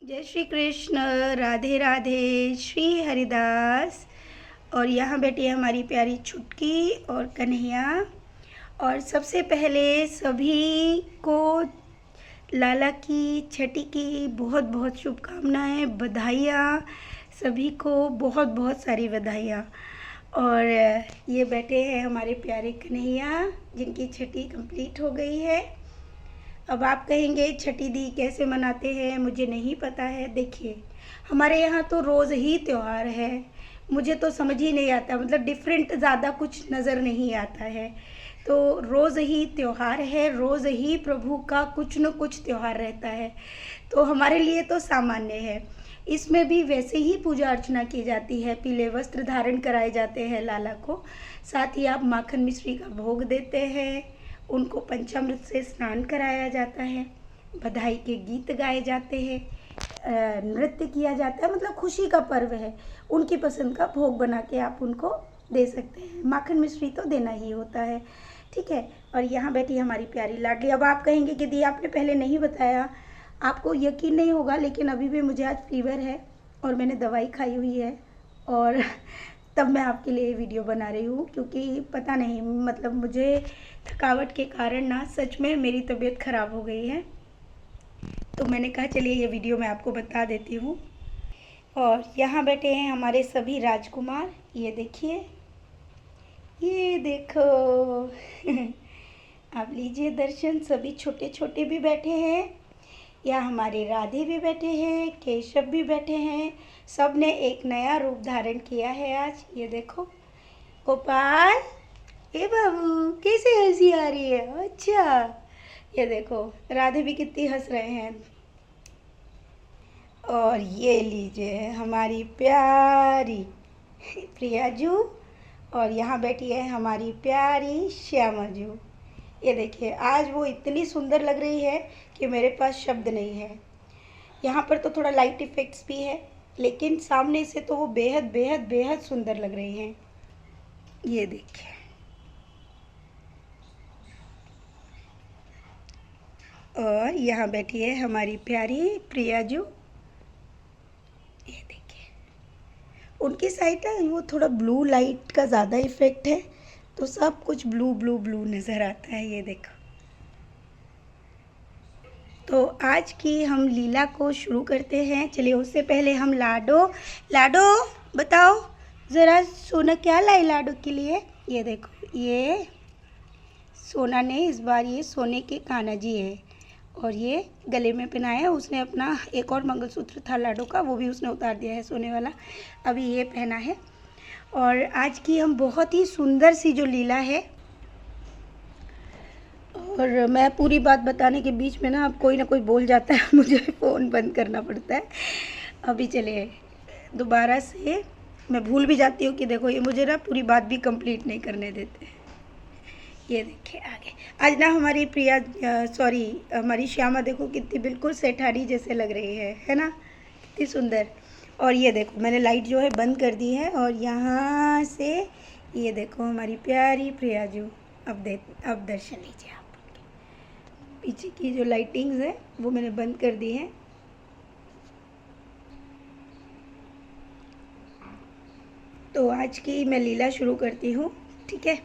जय श्री कृष्ण। राधे राधे। श्री हरिदास। और यहाँ बैठी है हमारी प्यारी छुटकी और कन्हैया। और सबसे पहले सभी को लाला की छठी की बहुत बहुत शुभकामनाएं, बधाइयाँ। सभी को बहुत बहुत सारी बधाइयाँ। और ये बैठे हैं हमारे प्यारे कन्हैया जिनकी छठी कंप्लीट हो गई है। अब आप कहेंगे छठी दी कैसे मनाते हैं, मुझे नहीं पता है। देखिए, हमारे यहाँ तो रोज़ ही त्यौहार है। मुझे तो समझ ही नहीं आता, मतलब डिफरेंट ज़्यादा कुछ नज़र नहीं आता है। तो रोज़ ही त्यौहार है, रोज़ ही प्रभु का कुछ न कुछ त्यौहार रहता है। तो हमारे लिए तो सामान्य है। इसमें भी वैसे ही पूजा अर्चना की जाती है, पीले वस्त्र धारण कराए जाते हैं लाला को। साथ ही आप माखन मिश्री का भोग देते हैं, उनको पंचामृत से स्नान कराया जाता है, बधाई के गीत गाए जाते हैं, नृत्य किया जाता है। मतलब खुशी का पर्व है। उनकी पसंद का भोग बना के आप उनको दे सकते हैं। माखन मिश्री तो देना ही होता है, ठीक है। और यहाँ बैठी हमारी प्यारी लाडली। अब आप कहेंगे कि दी आपने पहले नहीं बताया, आपको यकीन नहीं होगा, लेकिन अभी भी मुझे आज फीवर है और मैंने दवाई खाई हुई है। और तब मैं आपके लिए वीडियो बना रही हूँ, क्योंकि पता नहीं, मतलब मुझे थकावट के कारण ना सच में मेरी तबीयत ख़राब हो गई है। तो मैंने कहा चलिए ये वीडियो मैं आपको बता देती हूँ। और यहाँ बैठे हैं हमारे सभी राजकुमार। ये देखिए, ये देखो। आप लीजिए दर्शन। सभी छोटे छोटे भी बैठे हैं। यहाँ हमारे राधे भी बैठे हैं, केशव भी बैठे हैं। सब ने एक नया रूप धारण किया है आज। ये देखो, गोपाल, ए बाबू, कैसे हंसी आ रही है। अच्छा, ये देखो राधे भी कितनी हंस रहे हैं। और ये लीजिए हमारी प्यारी प्रियाजू। और यहाँ बैठी है हमारी प्यारी श्यामाजू। ये देखिए, आज वो इतनी सुंदर लग रही है कि मेरे पास शब्द नहीं है। यहाँ पर तो थोड़ा लाइट इफेक्ट्स भी है, लेकिन सामने से तो वो बेहद बेहद बेहद सुंदर लग रही हैं। ये देखिए, और यहाँ बैठी है हमारी प्यारी प्रियाजू। ये देखिए, उनकी साइड है वो थोड़ा ब्लू लाइट का ज़्यादा इफेक्ट है, तो सब कुछ ब्लू ब्लू ब्लू नज़र आता है। ये देखो। तो आज की हम लीला को शुरू करते हैं। चलिए, उससे पहले हम लाडो बताओ ज़रा, सोना क्या लाई लाडो के लिए। ये देखो, ये सोना ने इस बार ये सोने के कान्हा जी है, और ये गले में पहनाया। उसने अपना एक और मंगलसूत्र था लाडो का, वो भी उसने उतार दिया है सोने वाला, अभी ये पहना है। और आज की हम बहुत ही सुंदर सी जो लीला है, और मैं पूरी बात बताने के बीच में ना अब कोई ना कोई बोल जाता है, मुझे फ़ोन बंद करना पड़ता है। अभी चलिए दोबारा से, मैं भूल भी जाती हूँ कि देखो ये मुझे ना पूरी बात भी कंप्लीट नहीं करने देते। ये देखिए आगे, आज ना हमारी हमारी श्यामा देखो कितनी बिल्कुल सेठारी जैसे लग रही है ना, कितनी सुंदर। और ये देखो, मैंने लाइट जो है बंद कर दी है, और यहाँ से ये देखो हमारी प्यारी प्रियाजू। अब दर्शन लीजिए आप। पीछे की जो लाइटिंग्स है वो मैंने बंद कर दी है। तो आज की मैं लीला शुरू करती हूँ, ठीक है।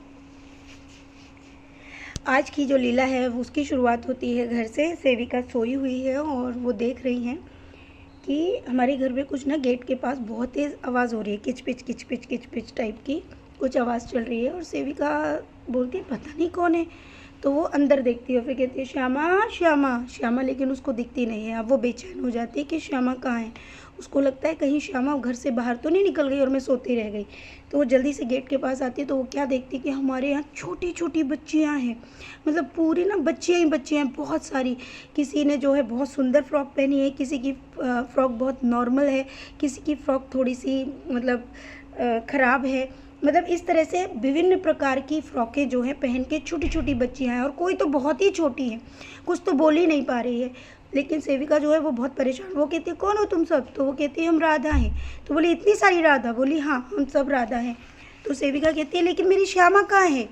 आज की जो लीला है उसकी शुरुआत होती है घर से। सेविका सोई हुई है और वो देख रही हैं कि हमारे घर में कुछ ना गेट के पास बहुत तेज़ आवाज़ हो रही है, किच पिच टाइप की कुछ आवाज़ चल रही है। और सेविका बोलती है पता नहीं कौन है। तो वो अंदर देखती है, फिर कहती है श्यामा श्यामा श्यामा, लेकिन उसको दिखती नहीं है। अब वो बेचैन हो जाती है कि श्यामा कहाँ है। उसको लगता है कहीं श्यामा घर से बाहर तो नहीं निकल गई और मैं सोती रह गई। तो वो जल्दी से गेट के पास आती है, तो वो क्या देखती है कि हमारे यहाँ छोटी छोटी बच्चियाँ हैं, मतलब पूरी ना बच्चियाँ ही बच्चियाँ हैं, बहुत सारी। किसी ने जो है बहुत सुंदर फ्रॉक पहनी है, किसी की फ़्रॉक बहुत नॉर्मल है, किसी की फ़्रॉक थोड़ी सी मतलब ख़राब है। मतलब इस तरह से विभिन्न प्रकार की फ़्रॉकें जो हैं पहन के छोटी छोटी बच्चियाँ हैं, और कोई तो बहुत ही छोटी है, कुछ तो बोल ही नहीं पा रही है। लेकिन सेविका जो है वो बहुत परेशान, वो कहती है कौन हो तुम सब। तो वो कहती है हम राधा हैं। तो बोली इतनी सारी राधा। बोली हाँ, हम सब राधा हैं। तो सेविका कहती है लेकिन मेरी श्यामा कहाँ है।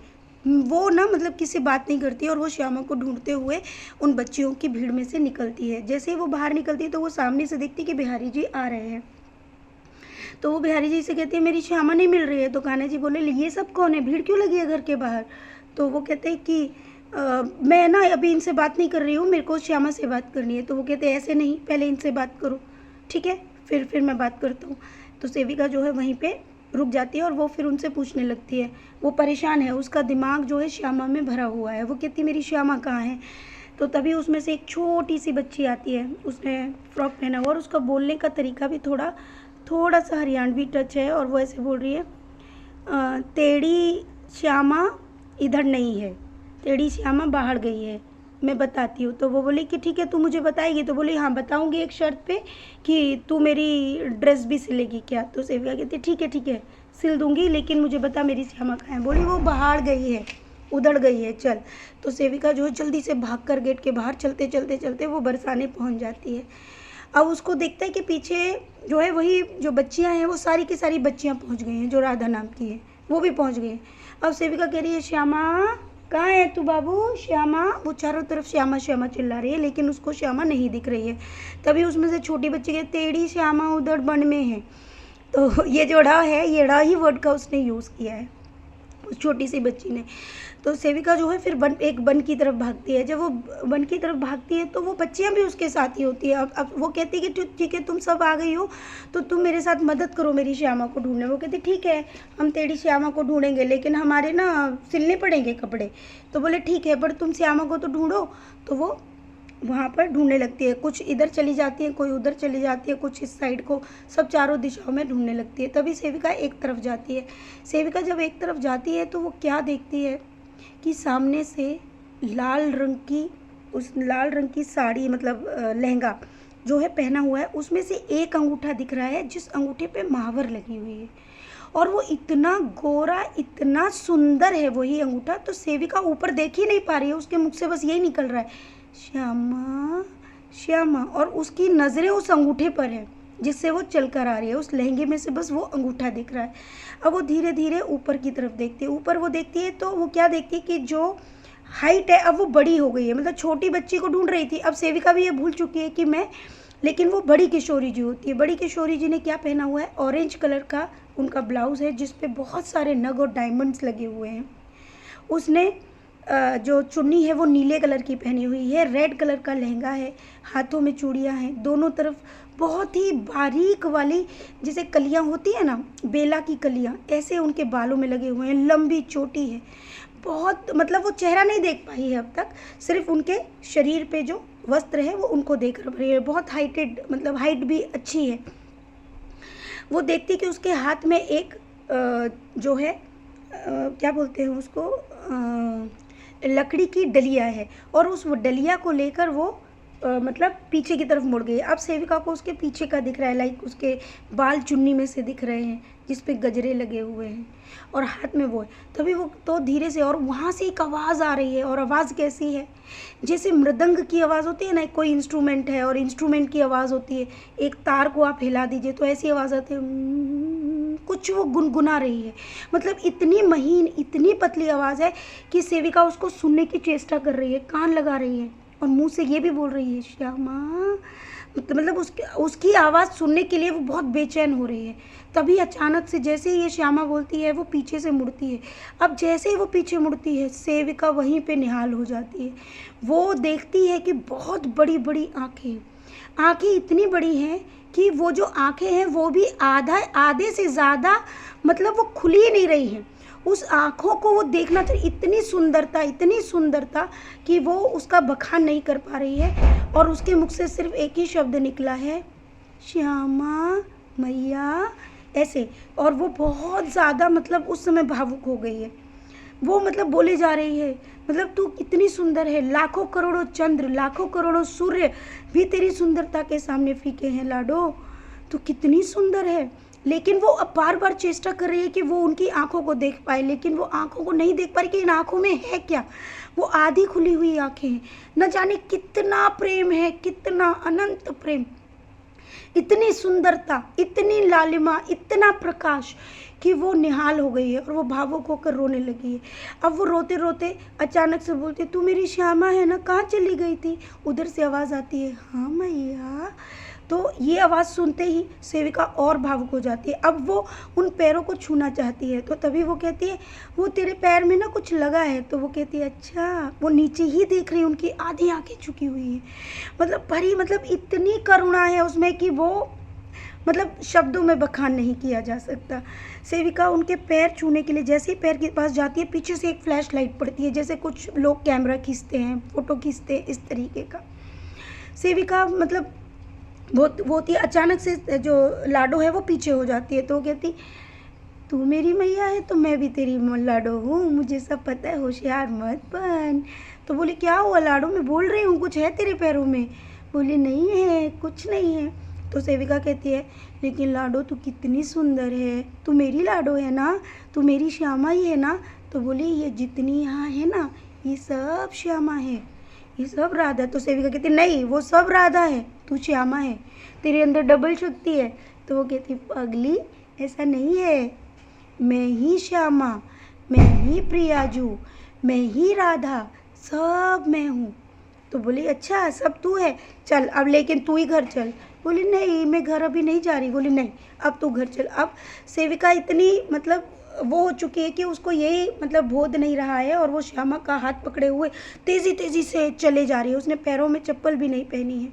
वो ना मतलब किसी बात नहीं करती और वो श्यामा को ढूंढते हुए उन बच्चियों की भीड़ में से निकलती है। जैसे ही वो बाहर निकलती है तो वो सामने से देखती है कि बिहारी जी आ रहे हैं। तो वो बिहारी जी से कहती है मेरी श्यामा नहीं मिल रही है। तो कान्हा जी बोले ये सब कौन है, भीड़ क्यों लगी है घर के बाहर। तो वो कहते हैं कि मैं ना अभी इनसे बात नहीं कर रही हूँ, मेरे को श्यामा से बात करनी है। तो वो कहते हैं ऐसे नहीं, पहले इनसे बात करो, ठीक है, फिर मैं बात करता हूँ। तो सेविका जो है वहीं पे रुक जाती है और वो फिर उनसे पूछने लगती है। वो परेशान है, उसका दिमाग जो है श्यामा में भरा हुआ है। वो कहती मेरी श्यामा कहाँ है। तो तभी उसमें से एक छोटी सी बच्ची आती है, उसने फ्रॉक पहना हुआ और उसका बोलने का तरीका भी थोड़ा सा हरियाणवी टच है। और वो ऐसे बोल रही है तेरी श्यामा इधर नहीं है, तेरी श्यामा बाहर गई है, मैं बताती हूँ। तो वो बोली कि ठीक है तू मुझे बताएगी। तो बोली हाँ बताऊँगी एक शर्त पे कि तू मेरी ड्रेस भी सिलेगी क्या। तो सेविका कहती ठीक है सिल दूँगी, लेकिन मुझे बता मेरी श्यामा कहाँ है। बोली वो बाहर गई है, उधड़ गई है, चल। तो सेविका जो है जल्दी से भागकर गेट के बाहर चलते वो बरसाने पहुँच जाती है। अब उसको देखता है कि पीछे जो है वही जो बच्चियाँ हैं वो सारी की सारी बच्चियाँ पहुँच गई हैं, जो राधा नाम की है वो भी पहुँच गई हैं। अब सेविका कह रही है श्यामा कहाँ है तू बाबू, श्यामा। वो चारों तरफ श्यामा श्यामा चिल्ला रही है, लेकिन उसको श्यामा नहीं दिख रही है। तभी उसमें से छोटी बच्ची कहती तेरी श्यामा उधर बन में है। तो ये जो ड़ा है, ये ड़ा ही वर्ड का उसने यूज़ किया है उस छोटी सी बच्ची ने। तो सेविका जो है फिर एक वन की तरफ भागती है। जब वो वन की तरफ भागती है तो वो बच्चियां भी उसके साथ ही होती है। अब वो कहती है कि ठीक है तुम सब आ गई हो तो तुम मेरे साथ मदद करो मेरी श्यामा को ढूंढने। वो कहती ठीक है हम तेरी श्यामा को ढूंढेंगे, लेकिन हमारे ना सिलने पड़ेंगे कपड़े। तो बोले ठीक है पर तुम श्यामा को तो ढूंढो। तो वो वहाँ पर ढूंढने लगती है, कुछ इधर चली जाती है, कोई उधर चली जाती है, कुछ इस साइड को, सब चारों दिशाओं में ढूंढने लगती है। तभी सेविका एक तरफ जाती है। सेविका जब एक तरफ जाती है तो वो क्या देखती है कि सामने से लाल रंग की साड़ी मतलब लहंगा जो है पहना हुआ है, उसमें से एक अंगूठा दिख रहा है जिस अंगूठे पे महावर लगी हुई है और वो इतना गोरा इतना सुंदर है वही अंगूठा। तो सेविका ऊपर देख ही नहीं पा रही है, उसके मुख से बस यही निकल रहा है श्यामा श्यामा, और उसकी नज़रें उस अंगूठे पर है जिससे वो चल कर आ रही है। उस लहंगे में से बस वो अंगूठा दिख रहा है। अब वो धीरे धीरे ऊपर की तरफ देखती है। ऊपर वो देखती है तो वो क्या देखती है कि जो हाइट है अब वो बड़ी हो गई है, मतलब छोटी बच्ची को ढूंढ रही थी, अब सेविका भी ये भूल चुकी है कि मैं, लेकिन वो बड़ी किशोरी जी होती है। बड़ी किशोरी जी ने क्या पहना हुआ है, ऑरेंज कलर का उनका ब्लाउज़ है जिस पे बहुत सारे नग और डायमंड्स लगे हुए हैं। उसने जो चुन्नी है वो नीले कलर की पहनी हुई है, रेड कलर का लहंगा है, हाथों में चूड़ियाँ हैं, दोनों तरफ बहुत ही बारीक वाली जैसे कलियाँ होती है ना, बेला की कलियाँ, ऐसे उनके बालों में लगे हुए हैं, लंबी चोटी है, बहुत मतलब वो चेहरा नहीं देख पाई है अब तक, सिर्फ उनके शरीर पे जो वस्त्र है वो उनको देख रही है। बहुत हाइटेड, मतलब हाइट भी अच्छी है। वो देखती कि उसके हाथ में एक जो है क्या बोलते हैं उसको, लकड़ी की डलिया है और उस डलिया को लेकर वो मतलब पीछे की तरफ मुड़ गई। अब सेविका को उसके पीछे का दिख रहा है, लाइक उसके बाल चुन्नी में से दिख रहे हैं जिस पे गजरे लगे हुए हैं और हाथ में वो है। तभी वो तो धीरे से, और वहाँ से एक आवाज़ आ रही है, और आवाज़ कैसी है, जैसे मृदंग की आवाज़ होती है ना, कोई इंस्ट्रूमेंट है और इंस्ट्रूमेंट की आवाज़ होती है, एक तार को आप हिला दीजिए तो ऐसी आवाज़ आती है, कुछ वो गुनगुना रही है। मतलब इतनी महीन इतनी पतली आवाज़ है कि सेविका उसको सुनने की चेष्टा कर रही है, कान लगा रही है और मुंह से ये भी बोल रही है श्यामा, मतलब उसकी आवाज़ सुनने के लिए वो बहुत बेचैन हो रही है। तभी अचानक से जैसे ही ये श्यामा बोलती है वो पीछे से मुड़ती है। अब जैसे ही वो पीछे मुड़ती है सेविका वहीं पे निहाल हो जाती है। वो देखती है कि बहुत बड़ी बड़ी आँखें इतनी बड़ी हैं कि वो जो आँखें हैं वो भी आधे से ज़्यादा मतलब वो खुली ही नहीं रही हैं। उस आँखों को वो देखना चाहिए, इतनी सुंदरता कि वो उसका बखान नहीं कर पा रही है और उसके मुख से सिर्फ एक ही शब्द निकला है, श्यामा मैया, ऐसे। और वो बहुत ज़्यादा मतलब उस समय भावुक हो गई है। वो मतलब बोले जा रही है, मतलब तू कितनी सुंदर है, लाखों करोड़ों चंद्र लाखों करोड़ों सूर्य भी तेरी सुंदरता के सामने फीके हैं लाडो, तू कितनी सुंदर है। लेकिन वो अब बार बार चेष्टा कर रही है कि वो उनकी आंखों को देख पाए, लेकिन वो आंखों को नहीं देख पा रही कि इन आंखों में है क्या। वो आधी खुली हुई आंखें हैं, न जाने कितना प्रेम है, कितना अनंत प्रेम, इतनी सुंदरता, इतनी लालिमा, इतना प्रकाश कि वो निहाल हो गई है और वो भावुक होकर रोने लगी है। अब वो रोते रोते अचानक से बोलती, तू मेरी श्यामा है ना, कहाँ चली गई थी? उधर से आवाज़ आती है, हाँ मैया। तो ये आवाज़ सुनते ही सेविका और भावुक हो जाती है। अब वो उन पैरों को छूना चाहती है, तो तभी वो कहती है, वो तेरे पैर में ना कुछ लगा है। तो वो कहती है, अच्छा। वो नीचे ही देख रही है, उनकी आधी आंखें झुकी हुई है। मतलब परी, मतलब इतनी करुणा है उसमें कि वो मतलब शब्दों में बखान नहीं किया जा सकता। सेविका उनके पैर छूने के लिए जैसे ही पैर के पास जाती है, पीछे से एक फ्लैश लाइट पड़ती है, जैसे कुछ लोग कैमरा खींचते हैं, फ़ोटो खींचते हैं, इस तरीके का। सेविका मतलब बहुत ही अचानक से जो लाडो है वो पीछे हो जाती है। तो वो कहती, तू मेरी मैया है तो मैं भी तेरी लाडो हूँ, मुझे सब पता है, होशियार मत बन। तो बोली, क्या हुआ लाडो, मैं बोल रही हूँ, कुछ है तेरे पैरों में? बोली, नहीं है, कुछ नहीं है। तो सेविका कहती है, लेकिन लाडो तू कितनी सुंदर है, तू मेरी लाडो है ना, तू मेरी श्यामा ही है ना? तो बोली, ये जितनी यहाँ है ना, ये सब श्यामा है, ये सब राधा। तो सेविका कहती, नहीं, वो सब राधा है, तू श्यामा है, तेरे अंदर डबल शक्ति है। तो वो कहती, पगली, ऐसा नहीं है, मैं ही श्यामा, मैं ही प्रियाजू, मैं ही राधा, सब मैं हूँ। तो बोली, अच्छा, सब तू है, चल अब लेकिन तू ही घर चल। बोली, नहीं, मैं घर अभी नहीं जा रही। बोली, नहीं, अब तू घर चल। अब सेविका इतनी मतलब वो हो चुकी है कि उसको यही मतलब बोध नहीं रहा है, और वो श्यामा का हाथ पकड़े हुए तेज़ी तेज़ी से चले जा रही है। उसने पैरों में चप्पल भी नहीं पहनी है,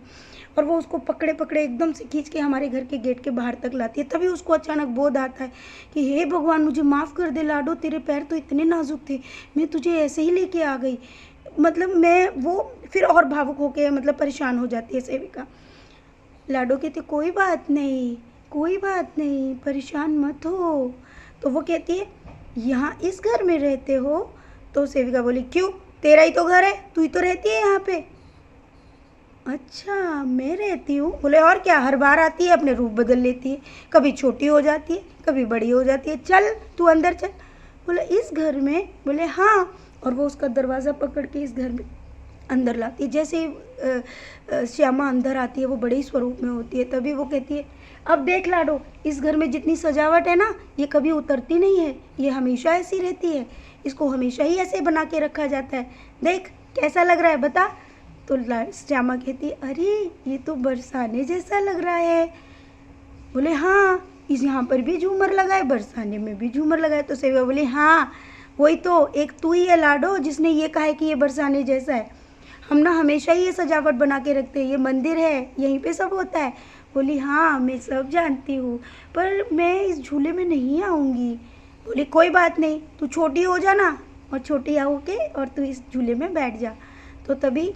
और वो उसको पकड़े पकड़े एकदम से खींच के हमारे घर के गेट के बाहर तक लाती है। तभी उसको अचानक बोध आता है कि हे भगवान, मुझे माफ़ कर दे लाडो, तेरे पैर तो इतने नाजुक थे, मैं तुझे ऐसे ही लेके आ गई। मतलब मैं वो फिर और भावुक होकर मतलब परेशान हो जाती है सेविका। लाडो कहती, कोई बात नहीं, कोई बात नहीं, परेशान मत हो। तो वो कहती है, यहाँ इस घर में रहते हो? तो सेविका बोली, क्यों, तेरा ही तो घर है, तू ही तो रहती है यहाँ पे। अच्छा, मैं रहती हूँ? बोले, और क्या, हर बार आती है, अपने रूप बदल लेती है, कभी छोटी हो जाती है, कभी बड़ी हो जाती है, चल तू अंदर चल। बोले, इस घर में? बोले, हाँ। और वो उसका दरवाज़ा पकड़ के इस घर में अंदर लाती है। जैसे ही श्यामा अंदर आती है, वो बड़े ही स्वरूप में होती है। तभी वो कहती है, अब देख लाडो, इस घर में जितनी सजावट है ना, ये कभी उतरती नहीं है, ये हमेशा ऐसी रहती है, इसको हमेशा ही ऐसे बना के रखा जाता है, देख कैसा लग रहा है, बता। तो श्यामा कहती है, अरे ये तो बरसाने जैसा लग रहा है। बोले, हाँ, इस यहाँ पर भी झूमर लगा है, बरसाने में भी झूमर लगा है। तो सेविका बोली, हाँ वही तो, एक तू ही है लाडो जिसने ये कहा है कि ये बरसाने जैसा है, हम ना हमेशा ही ये सजावट बना के रखते हैं, ये मंदिर है, यहीं पे सब होता है। बोली, हाँ मैं सब जानती हूँ, पर मैं इस झूले में नहीं आऊँगी। बोली, कोई बात नहीं, तू छोटी हो जा ना, और छोटी होके और तू इस झूले में बैठ जा। तो तभी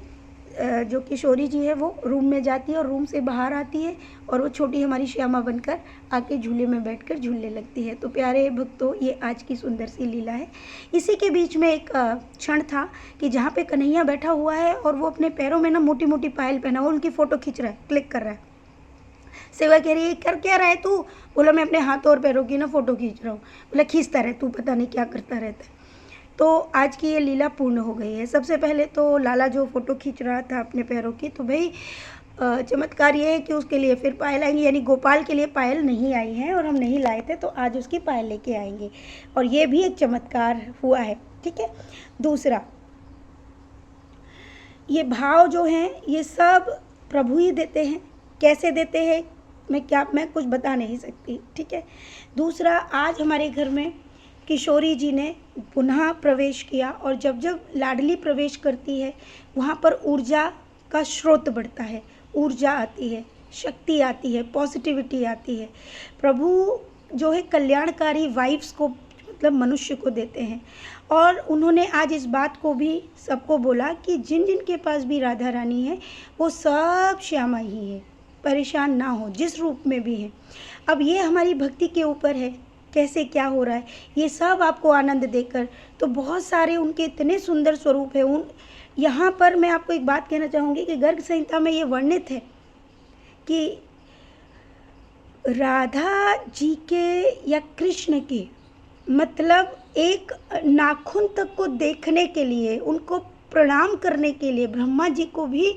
जो किशोरी जी है वो रूम में जाती है और रूम से बाहर आती है, और वो छोटी हमारी श्यामा बनकर आके झूले में बैठकर झूलने लगती है। तो प्यारे भक्तों, ये आज की सुंदर सी लीला है। इसी के बीच में एक क्षण था कि जहाँ पे कन्हैया बैठा हुआ है और वो अपने पैरों में ना मोटी मोटी पायल पहना हुआ, उनकी फ़ोटो खींच रहा है, क्लिक कर रहा है। सेवा कह रही है, कर क्या रहा है तू? बोला, मैं अपने हाथों और पैरों की ना फ़ोटो खींच रहा हूँ। बोला, खींचता रहे, तू पता नहीं क्या करता रहता है। तो आज की ये लीला पूर्ण हो गई है। सबसे पहले तो लाला जो फ़ोटो खींच रहा था अपने पैरों की, तो भाई चमत्कार ये है कि उसके लिए फिर पायल आएंगी, यानी गोपाल के लिए पायल नहीं आई है और हम नहीं लाए थे, तो आज उसकी पायल लेके आएंगे, और ये भी एक चमत्कार हुआ है। ठीक है। दूसरा, ये भाव जो हैं ये सब प्रभु ही देते हैं। कैसे देते हैं मैं कुछ बता नहीं सकती। ठीक है। दूसरा, आज हमारे घर में किशोरी जी ने पुनः प्रवेश किया, और जब जब लाडली प्रवेश करती है वहाँ पर ऊर्जा का स्रोत बढ़ता है, ऊर्जा आती है, शक्ति आती है, पॉजिटिविटी आती है। प्रभु जो है कल्याणकारी वाइब्स को मतलब मनुष्य को देते हैं, और उन्होंने आज इस बात को भी सबको बोला कि जिन जिन के पास भी राधा रानी है वो सब श्यामा ही है, परेशान ना हो, जिस रूप में भी है। अब ये हमारी भक्ति के ऊपर है, कैसे क्या हो रहा है, ये सब आपको आनंद देकर। तो बहुत सारे उनके इतने सुंदर स्वरूप है। यहाँ पर मैं आपको एक बात कहना चाहूँगी कि गर्ग संहिता में ये वर्णित है कि राधा जी के या कृष्ण के मतलब एक नाखून तक को देखने के लिए, उनको प्रणाम करने के लिए ब्रह्मा जी को भी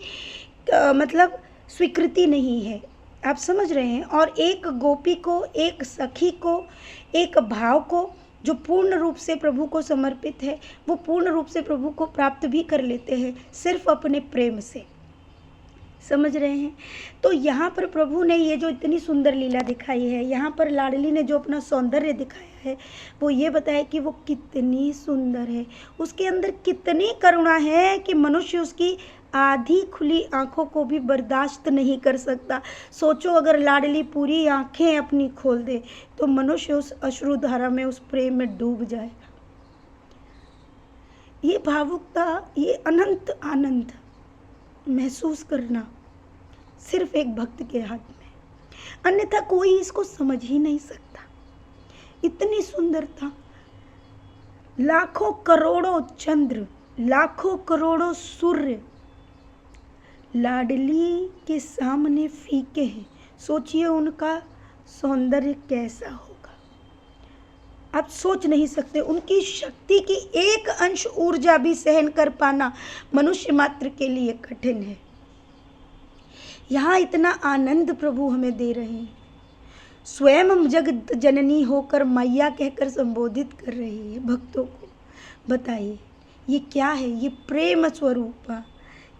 मतलब स्वीकृति नहीं है। आप समझ रहे हैं। और एक गोपी को, एक सखी को, एक भाव को जो पूर्ण रूप से प्रभु को समर्पित है, वो पूर्ण रूप से प्रभु को प्राप्त भी कर लेते हैं सिर्फ अपने प्रेम से। समझ रहे हैं। तो यहाँ पर प्रभु ने ये जो इतनी सुंदर लीला दिखाई है, यहाँ पर लाडली ने जो अपना सौंदर्य दिखाया है, वो ये बताया कि वो कितनी सुंदर है, उसके अंदर कितनी करुणा है कि मनुष्य उसकी आधी खुली आंखों को भी बर्दाश्त नहीं कर सकता। सोचो अगर लाडली पूरी आंखें अपनी खोल दे तो मनुष्य उस अश्रुधारा में, उस प्रेम में डूब जाएगा। ये भावुकता, ये अनंत आनंद महसूस करना सिर्फ एक भक्त के हाथ में, अन्यथा कोई इसको समझ ही नहीं सकता। इतनी सुंदरता, लाखों करोड़ों चंद्र, लाखों करोड़ों सूर्य लाडली के सामने फीके हैं। सोचिए उनका सौंदर्य कैसा होगा, आप सोच नहीं सकते। उनकी शक्ति की एक अंश ऊर्जा भी सहन कर पाना मनुष्य मात्र के लिए कठिन है। यहाँ इतना आनंद प्रभु हमें दे रहे हैं, स्वयं जगत जननी होकर मैया कहकर संबोधित कर रही है भक्तों को। बताइए ये क्या है? ये प्रेम स्वरूपा,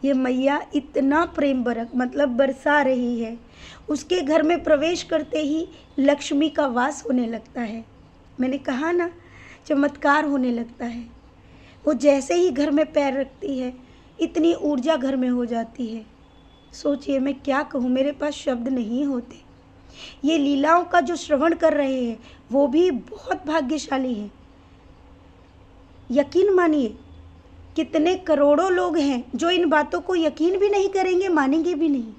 ये मैया इतना प्रेम बरसा रही है। उसके घर में प्रवेश करते ही लक्ष्मी का वास होने लगता है। मैंने कहा ना, चमत्कार होने लगता है। वो जैसे ही घर में पैर रखती है इतनी ऊर्जा घर में हो जाती है। सोचिए, मैं क्या कहूँ, मेरे पास शब्द नहीं होते। ये लीलाओं का जो श्रवण कर रहे हैं वो भी बहुत भाग्यशाली हैं। यकीन मानिए, कितने करोड़ों लोग हैं जो इन बातों को यकीन भी नहीं करेंगे, मानेंगे भी नहीं।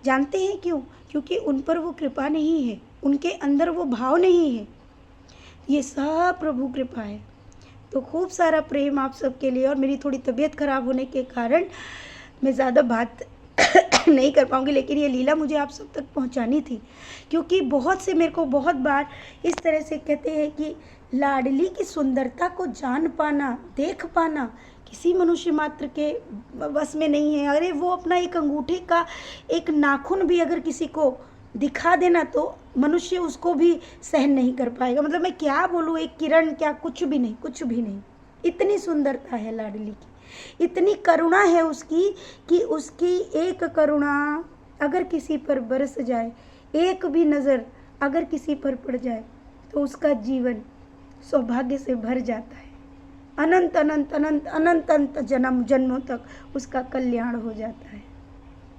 जानते हैं क्यों? क्योंकि उन पर वो कृपा नहीं है, उनके अंदर वो भाव नहीं है। ये सब प्रभु कृपा है। तो खूब सारा प्रेम आप सबके लिए। और मेरी थोड़ी तबीयत खराब होने के कारण मैं ज़्यादा बात नहीं कर पाऊँगी, लेकिन ये लीला मुझे आप सब तक पहुँचानी थी, क्योंकि बहुत से मेरे को बहुत बार इस तरह से कहते हैं कि लाडली की सुंदरता को जान पाना, देख पाना किसी मनुष्य मात्र के बस में नहीं है। अरे वो अपना एक अंगूठे का एक नाखून भी अगर किसी को दिखा देना तो मनुष्य उसको भी सहन नहीं कर पाएगा। मतलब मैं क्या बोलूँ, एक किरण क्या, कुछ भी नहीं, कुछ भी नहीं। इतनी सुंदरता है लाडली की, इतनी करुणा है उसकी कि उसकी एक करुणा अगर किसी पर बरस जाए, एक भी नज़र अगर किसी पर पड़ जाए तो उसका जीवन सौभाग्य से भर जाता है। अनंत अनंत अनंत अनंत अनंत जन्मों तक उसका कल्याण हो जाता है।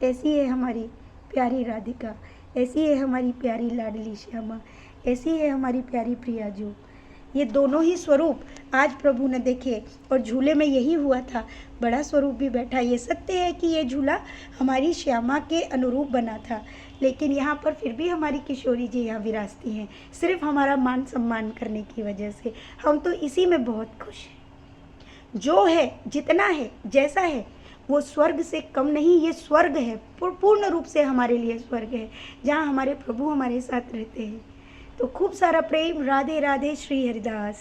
ऐसी है हमारी प्यारी राधिका, ऐसी है हमारी प्यारी लाडली श्यामा, ऐसी है हमारी प्यारी प्रियाजू। ये दोनों ही स्वरूप आज प्रभु ने देखे और झूले में यही हुआ था, बड़ा स्वरूप भी बैठा। ये सत्य है कि ये झूला हमारी श्यामा के अनुरूप बना था, लेकिन यहाँ पर फिर भी हमारी किशोरी जी यहाँ विराजती हैं, सिर्फ हमारा मान सम्मान करने की वजह से। हम तो इसी में बहुत खुश हैं। जो है, जितना है, जैसा है, वो स्वर्ग से कम नहीं, ये स्वर्ग है, पूर्ण रूप से हमारे लिए स्वर्ग है, जहाँ हमारे प्रभु हमारे साथ रहते हैं। तो खूब सारा प्रेम। राधे राधे। श्री हरिदास।